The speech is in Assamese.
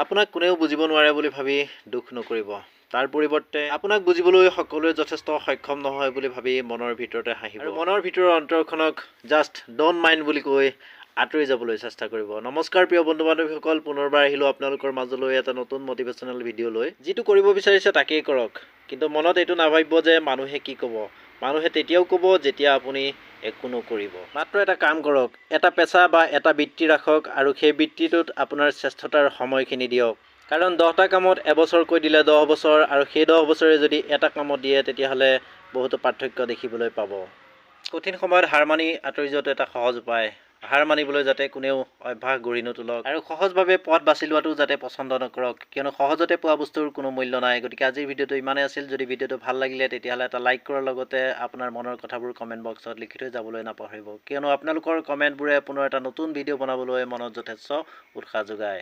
আপোনাক কোনেও বুজিব নোৱাৰে বুলি ভাবি দুখ নকৰিব। তাৰ পৰিৱৰ্তে আপোনাক বুজিবলৈ সকলোৱে যথেষ্ট সক্ষম নহয় বুলি ভাবি মনৰ ভিতৰতে হাঁহিব আৰু মনৰ ভিতৰৰ অন্তৰখনক জাষ্ট ড'ন্ট মাইণ্ড বুলি কৈ আঁতৰি যাবলৈ চেষ্টা কৰিব। নমস্কাৰ প্ৰিয় বন্ধু বান্ধৱীসকল, পুনৰবাৰ আহিলোঁ আপোনালোকৰ মাজলৈ এটা নতুন মটিভেশ্যনেল ভিডিঅ' লৈ। যিটো কৰিব বিচাৰিছে তাকেই কৰক, কিন্তু মনত এইটো নাভাবিব যে মানুহে কি ক'ব। মানুহে তেতিয়াও ক'ব যেতিয়া আপুনি একো নকৰিব। মাত্ৰ এটা কাম কৰক, এটা পেচা বা এটা বৃত্তি ৰাখক আৰু সেই বৃত্তিটোত আপোনাৰ শ্ৰেষ্ঠতাৰ সময়খিনি দিয়ক। কাৰণ 10টা কামত এবছৰকৈ দিলে 10 বছৰ, আৰু সেই 10 বছৰে যদি এটা কামত দিয়ে তেতিয়াহ'লে বহুতো পাৰ্থক্য দেখিবলৈ পাব। কঠিন সময়ত হাৰ মানি আঁতৰি যোৱাটো এটা সহজ উপায়। হাৰ মানিবলৈ যাতে কোনেও অভ্যাস গঢ়ি নতুলক আৰু সহজভাৱে পথ বাছি লোৱাটো যাতে পচন্দ নকৰক, কিয়নো সহজতে পোৱা বস্তুৰ কোনো মূল্য নাই। গতিকে আজিৰ ভিডিঅ'টো ইমানেই আছিল। যদি ভিডিঅ'টো ভাল লাগিলে তেতিয়াহ'লে এটা লাইক কৰাৰ লগতে আপোনাৰ মনৰ কথাবোৰ কমেণ্ট বক্সত লিখি থৈ যাবলৈ নাপাহৰিব, কিয়নো আপোনালোকৰ কমেণ্টবোৰে পুনৰ এটা নতুন ভিডিঅ' বনাবলৈ মনত যথেষ্ট উৎসাহ যোগায়।